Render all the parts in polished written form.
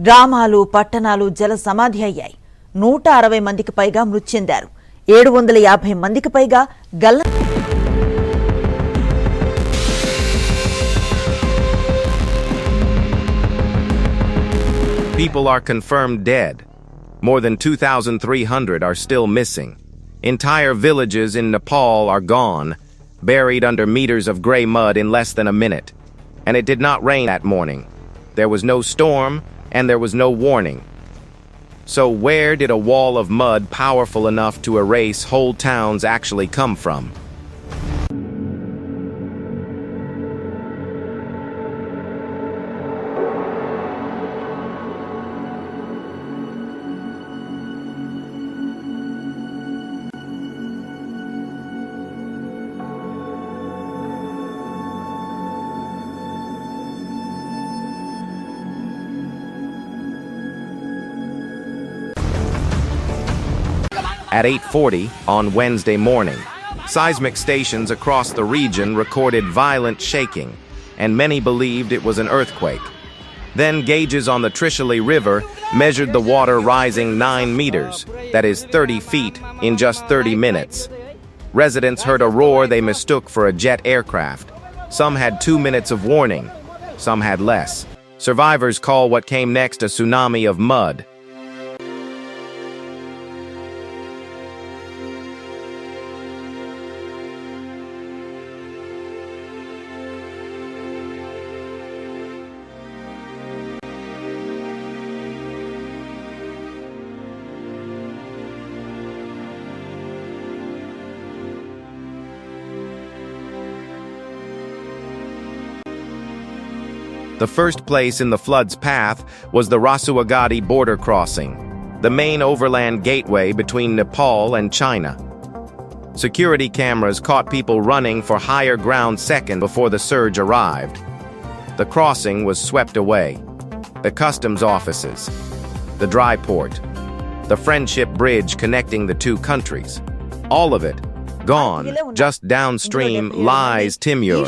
గ్రామాలు పట్టణాలు జల సమాధి అయ్యాయి. 160 మందికి పైగా మృతి చెందారు. 750 మందికి పైగా గల్ల. People are confirmed dead. More than 2,300 are still missing. Entire villages in Nepal are gone, buried under meters of gray mud in less than a minute. And it did not rain that morning. There was no storm, and there was no warning. So where did a wall of mud powerful enough to erase whole towns actually come from? At 8:40 on Wednesday morning, seismic stations across the region recorded violent shaking, and many believed it was an earthquake. Then gauges on the Lhende River measured the water rising 9 meters, that is 30 feet, in just 30 minutes. Residents heard a roar they mistook for a jet aircraft. Some had 2 minutes of warning, some had less. Survivors call what came next a tsunami of mud. The first place in the flood's path was the Rasuwagadhi border crossing, the main overland gateway between Nepal and China. Security cameras caught people running for higher ground seconds before the surge arrived. The crossing was swept away. The customs offices, the dry port, the friendship bridge connecting the two countries, all of it gone. Just downstream lies Timur.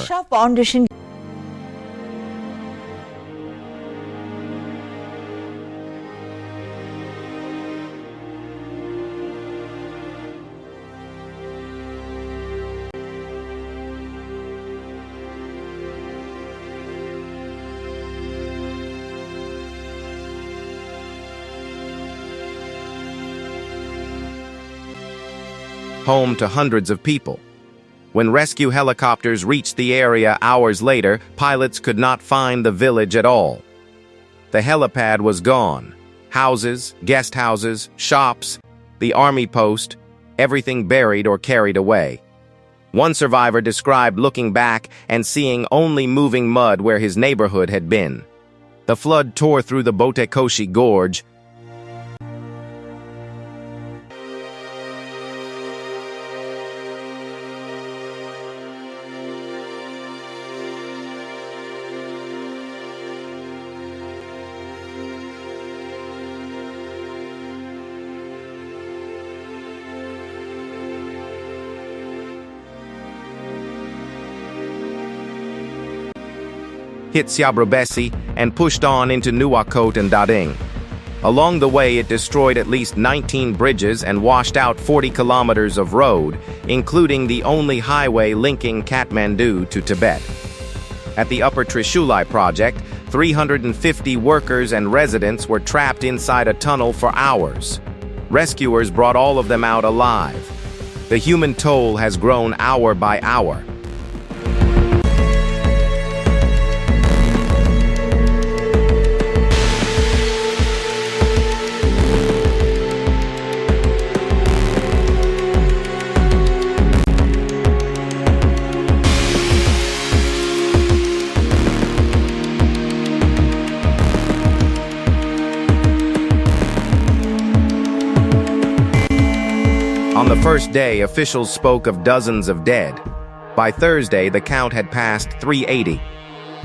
Home to hundreds of people. When rescue helicopters reached the area hours later, pilots could not find the village at all. The helipad was gone. Houses, guest houses, shops, the army post, everything buried or carried away. One survivor described looking back and seeing only moving mud where his neighborhood had been. The flood tore through the Botekoshi Gorge. Hit Siabrobesi and pushed on into Nuwakot and Dading. Along the way, it destroyed at least 19 bridges and washed out 40 kilometers of road, including the only highway linking Kathmandu to Tibet. At the Upper Trishulai project, 350 workers and residents were trapped inside a tunnel for hours. Rescuers brought all of them out alive. The human toll has grown hour by hour. On the first day, officials spoke of dozens of dead. By Thursday, the count had passed 380.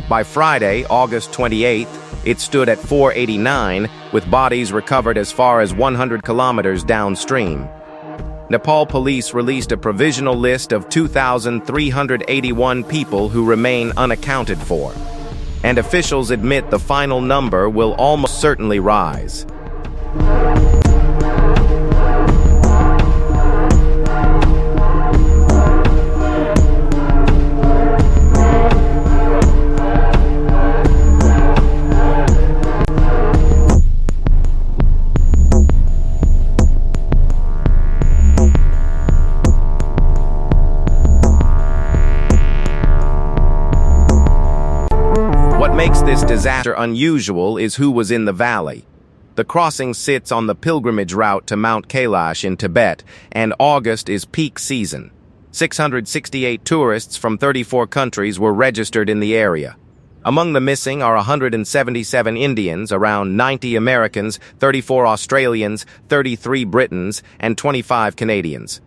By Friday, August 28th, it stood at 489, with bodies recovered as far as 100 kilometers downstream. Nepal police released a provisional list of 2,381 people who remain unaccounted for. and officials admit the final number will almost certainly rise. What makes this disaster unusual is who was in the valley. The crossing sits on the pilgrimage route to Mount Kailash in Tibet, and August is peak season. 668 tourists from 34 countries were registered in the area. Among the missing are 177 Indians, around 90 Americans, 34 Australians, 33 Britons, and 25 Canadians.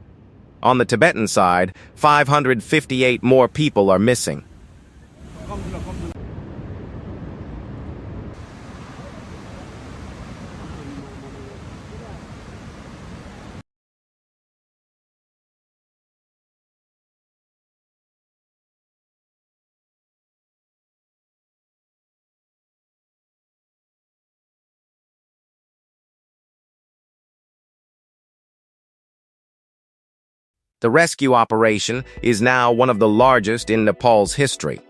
On the Tibetan side, 558 more people are missing. The rescue operation is now one of the largest in Nepal's history.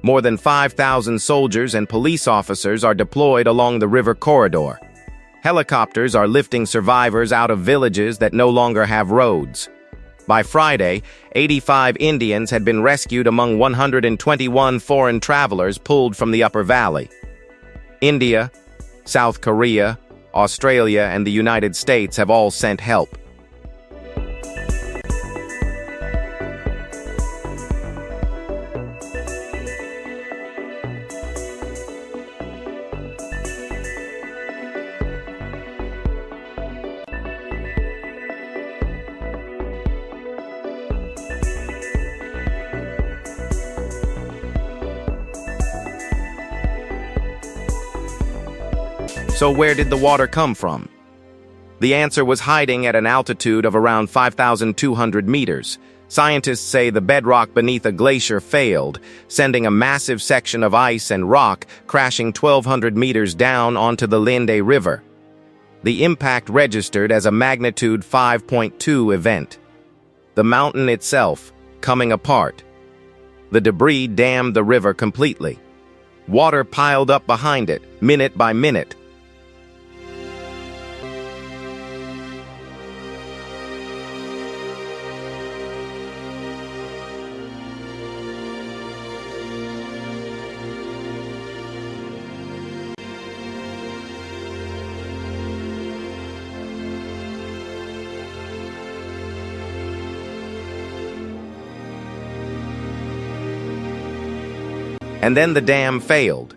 More than 5,000 soldiers and police officers are deployed along the river corridor. Helicopters are lifting survivors out of villages that no longer have roads. By Friday, 85 Indians had been rescued among 121 foreign travelers pulled from the upper valley. India, South Korea, Australia, and the United States have all sent help. So where did the water come from? The answer was hiding at an altitude of around 5,200 meters. Scientists say the bedrock beneath a glacier failed, sending a massive section of ice and rock crashing 1,200 meters down onto the Lhende River. The impact registered as a magnitude 5.2 event. The mountain itself coming apart. The debris dammed the river completely. Water piled up behind it, minute by minute. And then the dam failed.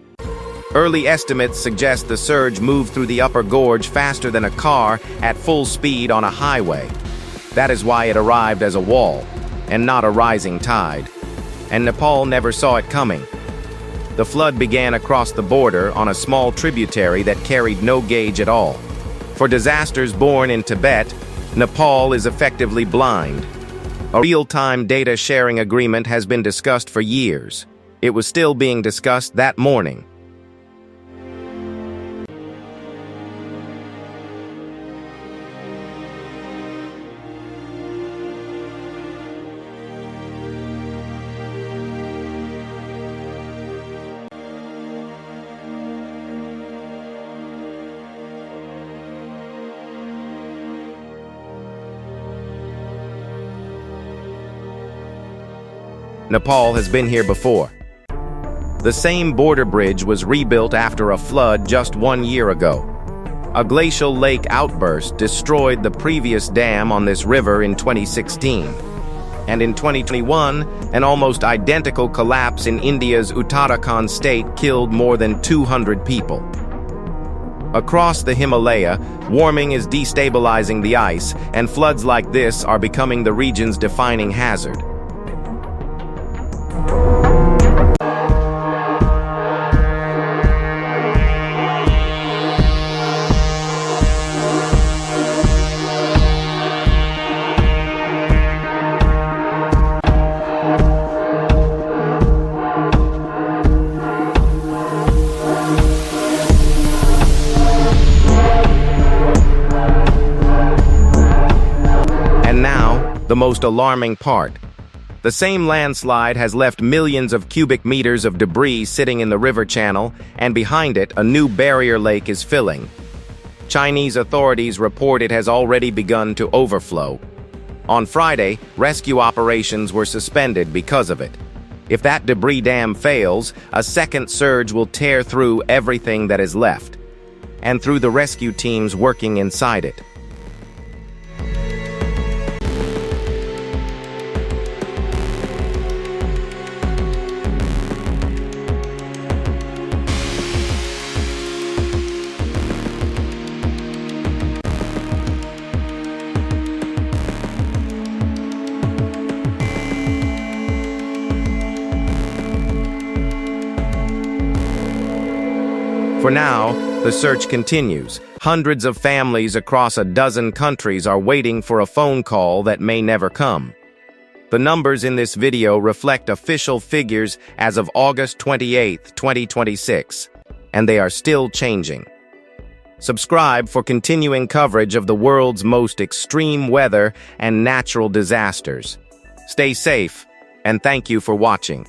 Early estimates suggest the surge moved through the upper gorge faster than a car at full speed on a highway. That is why it arrived as a wall, and not a rising tide. And Nepal never saw it coming. The flood began across the border on a small tributary that carried no gauge at all. For disasters born in Tibet, Nepal is effectively blind. A real-time data sharing agreement has been discussed for years. It was still being discussed that morning. Nepal has been here before. The same border bridge was rebuilt after a flood just 1 year ago. A glacial lake outburst destroyed the previous dam on this river in 2016. And in 2021, an almost identical collapse in India's Uttarakhand state killed more than 200 people. Across the Himalaya, warming is destabilizing the ice, and floods like this are becoming the region's defining hazard. the most alarming part. The same landslide has left millions of cubic meters of debris sitting in the river channel, and behind it, a new barrier lake is filling. Chinese authorities report it has already begun to overflow. On Friday, rescue operations were suspended because of it. If that debris dam fails, a second surge will tear through everything that is left, and through the rescue teams working inside it. For now, the search continues. Hundreds of families across a dozen countries are waiting for a phone call that may never come. The numbers in this video reflect official figures as of August 28, 2026, and they are still changing. Subscribe for continuing coverage of the world's most extreme weather and natural disasters. Stay safe, and thank you for watching.